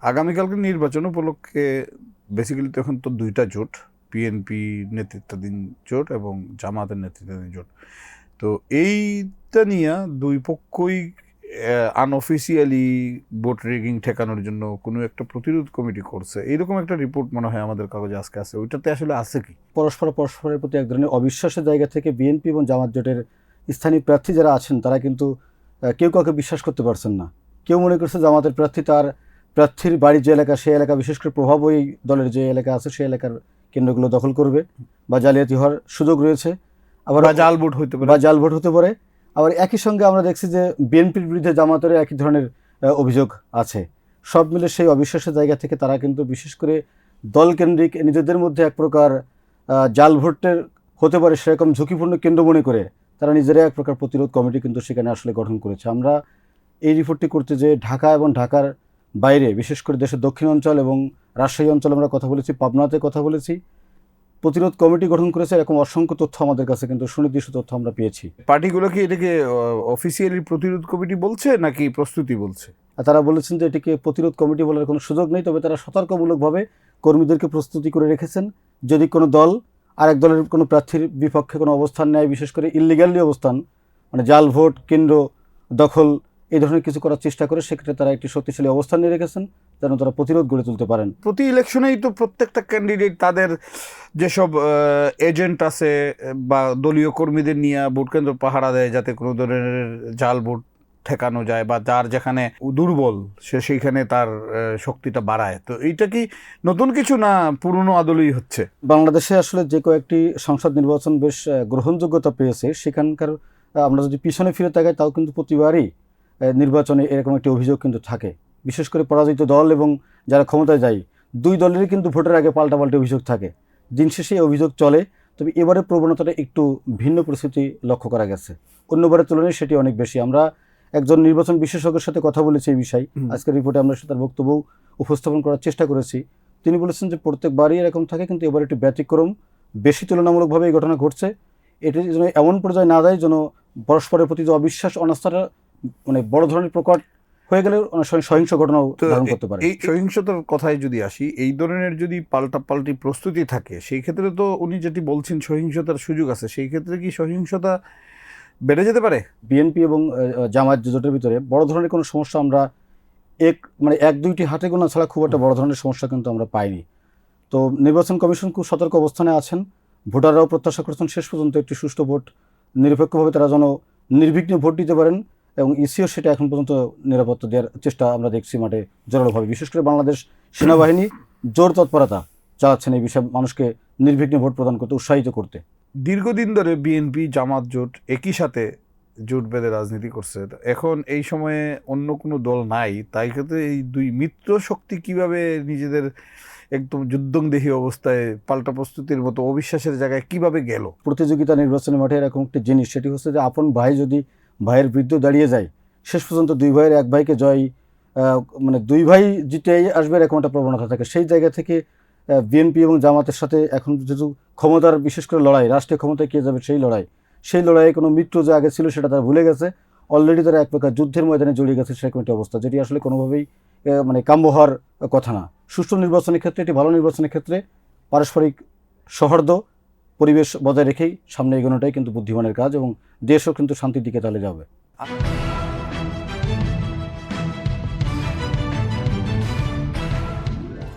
আগামীকালকে নির্বাচন উপলক্ষে বেসিক্যালি তো এখন তো দুইটা জোট, বিএনপি নেতৃত্বাধীন জোট এবং জামাতের নেতৃত্বাধীন জোট। তো এইটা নিয়ে দুই পক্ষই আনঅফিসিয়ালি ভোট রিগিং ঠেকানোর জন্য কোনো একটা প্রতিরোধ কমিটি করছে, এইরকম একটা রিপোর্ট মনে হয় আমাদের কাগজে আজকে আছে। ওইটাতে আসলে আছে কি? পরস্পরের প্রতি এক ধরনের অবিশ্বাসের জায়গা থেকে বিএনপি এবং জামাত জোটের স্থানীয় প্রার্থী যারা আছেন তারা কিন্তু কেউ কাউকে বিশ্বাস করতে পারছেন না। কেউ মনে করছে জামাতের প্রার্থী তার প্রার্থীর বাড়ির যে এলাকা, সেই এলাকা বিশেষ করে প্রভাব ওই দলের যে এলাকা আছে সেই এলাকার কেন্দ্রগুলো দখল করবে বা জালিয়াতি হওয়ার সুযোগ রয়েছে, আবার জাল ভোট হতে পারে, বা জাল ভোট হতে পারে। আবার একই সঙ্গে আমরা দেখছি যে বিএনপির বিরুদ্ধে জামাতের একই ধরনের অভিযোগ আছে। সব মিলে সেই অবিশ্বাসের জায়গা থেকে তারা কিন্তু বিশেষ করে দলকেন্দ্রিক নিজেদের মধ্যে এক প্রকার জাল ভোটের হতে পারে সেরকম ঝুঁকিপূর্ণ কেন্দ্র মনে করে তারা নিজেরাই এক প্রকার প্রতিরোধ কমিটি কিন্তু সেখানে আসলে গঠন করেছে। আমরা এই রিপোর্টটি করতে যে ঢাকা এবং ঢাকার বাইরে বিশেষ করে দেশের দক্ষিণ অঞ্চল এবং রাজশাহী অঞ্চলে আমরা কথা বলেছি, পাবনাতে কথা বলেছি, প্রতিরোধ কমিটি গঠন করেছে, এরকম অসংখ্য তথ্য আমাদের কাছে কিন্তু সুনির্দিষ্ট তথ্য আমরা পেয়েছি। পার্টিগুলো কি এটাকে অফিসিয়ালি প্রতিরোধ কমিটি বলছে নাকি প্রস্তুতি বলছে? আর তারা বলেছেন যে এটিকে প্রতিরোধ কমিটি বলার কোনো সুযোগ নেই, তবে তারা সতর্কমূলকভাবে কর্মীদেরকে প্রস্তুতি করে রেখেছেন। যদি কোনো দল আরেক দলের কোনো প্রার্থীর বিপক্ষে কোনো অবস্থান নেয়, বিশেষ করে ইলিগালি অবস্থান, মানে জাল ভোট কেন্দ্র দখল, এই ধরনের কিছু করার চেষ্টা করে, সেক্ষেত্রে তারা একটি শক্তিশালী অবস্থান নিয়ে রেখেছেন যেন তারা প্রতিরোধ গড়ে তুলতে পারেন। প্রতি ইলেকশনেই তো প্রত্যেকটা ক্যান্ডিডেট তাদের যেসব এজেন্ট আছে বা দলীয় কর্মীদের নিয়ে ভোট কেন্দ্র পাহারা দেয় যাতে কোনো ধরনের জাল ভোট ঠেকানো যায় বা যার যেখানে দুর্বল সে সেইখানে তার শক্তিটা বাড়ায়। তো এইটা কি নতুন কিছু না পুরনো আদলেই হচ্ছে? বাংলাদেশে আসলে যে কয়েকটি সংসদ নির্বাচন বেশ গ্রহণযোগ্যতা পেয়েছে, সেখানকার আমরা যদি পিছনে ফিরে তাকাই তাও কিন্তু প্রতিবারই নির্বাচনে এরকম একটি অভিযোগ কিন্তু থাকে। বিশেষ করে পরাজিত দল এবং যারা ক্ষমতায় যায় দুই দলেরই কিন্তু ভোটের আগে পাল্টাপাল্টি অভিযোগ থাকে। দিন শেষে অভিযোগ চলে, তবে এবারের প্রবণতাটা একটু ভিন্ন পরিস্থিতি লক্ষ্য করা গেছে। অন্যবারের তুলনায় সেটি অনেক বেশি। আমরা একজন নির্বাচন বিশেষজ্ঞের সাথে কথা বলেছি এই বিষয়ে, আজকের রিপোর্টে আমরা তার বক্তব্য উপস্থাপন করার চেষ্টা করেছি। তিনি বলেছেন যে প্রত্যেকবারই এরকম থাকে, কিন্তু এবার একটি ব্যতিক্রম বেশি তুলনামূলকভাবে এই ঘটনা ঘটছে। এটি যেন এমন পর্যায়ে না যায় যেন পরস্পরের প্রতি যে অবিশ্বাস অনাস্থাটা মানে বড় ধরনের প্রকট হয়ে গেলে অনেক সময় সহিংস ঘটনাও ধারণ করতে পারে। এই সহিংসতার কথায় যদি আসি, এই ধরনের যদি পাল্টাপাল্টি প্রস্তুতি থাকে সেই ক্ষেত্রে তো উনি যেটি বলছেন সহিংসতার সুযোগ আছে, সেই ক্ষেত্রে কি সহিংসতা বেড়ে যেতে পারে? বিএনপি এবং জামায়াত জোটের ভিতরে বড় ধরনের কোনো সমস্যা আমরা এক দুইটি হাতে গোনা ছাড়া খুব একটা বড় ধরনের সমস্যা কিন্তু আমরা পাইনি। তো নির্বাচন কমিশন খুব সতর্ক অবস্থানে আছেন। ভোটাররাও প্রত্যাশা করছেন শেষ পর্যন্ত একটি সুষ্ঠু ভোট নিরপেক্ষভাবে তারা যেন নির্বিঘ্নে ভোট দিতে পারেন, এবং ইসিও সেটা এখন পর্যন্ত নিরাপত্তা দেওয়ার চেষ্টা আমরা দেখছি মাঠে জোরালোভাবে। বিশেষ করে বাংলাদেশ সেনাবাহিনী জোর তৎপরতা চালাচ্ছেন এই বিষয়ে মানুষকে নির্বিঘ্নে ভোট প্রদান করতে, উৎসাহিত করতে। দীর্ঘদিন ধরে বিএনপি জামাত জোট একই সাথে জোট বেঁধে রাজনীতি করছে। এখন এই সময়ে অন্য কোনো দল নাই, তাই ক্ষেত্রে এই দুই মিত্র শক্তি কিভাবে নিজেদের একদম যুদ্ধংদেহী অবস্থায় পাল্টা প্রস্তুতির মতো অবিশ্বাসের জায়গায় কিভাবে গেল? প্রতিযোগিতা নির্বাচনের মাঠে এরকম একটি জিনিস, সেটি হচ্ছে যে আপন ভাই যদি ভাইয়ের বিরুদ্ধে দাঁড়িয়ে যায়, শেষ পর্যন্ত দুই ভাইয়ের এক ভাইকে জয় মানে দুই ভাই জিতেই আসবে এরকম একটা প্রবণতা থাকে। সেই জায়গা থেকে বিএনপি এবং জামাতের সাথে এখন যেহেতু ক্ষমতার বিশেষ করে লড়াই, রাষ্ট্রীয় ক্ষমতায় কে যাবে সেই লড়াইয়ে কোনো মিত্র যে আগে ছিল সেটা তারা ভুলে গেছে। অলরেডি তারা এক প্রকার যুদ্ধের ময়দানে জড়িয়ে গেছে সেরকম একটি অবস্থা, যেটি আসলে কোনোভাবেই মানে কাম্য হওয়ার কথা না। সুষ্ঠু নির্বাচনের ক্ষেত্রে, একটি ভালো নির্বাচনের ক্ষেত্রে পারস্পরিক সৌহার্দ্য পরিবেশ বজায় রেখেই সামনে এগোনোটাই কিন্তু বুদ্ধিমানের কাজ, এবং দেশও কিন্তু শান্তির দিকে চলে যাবে।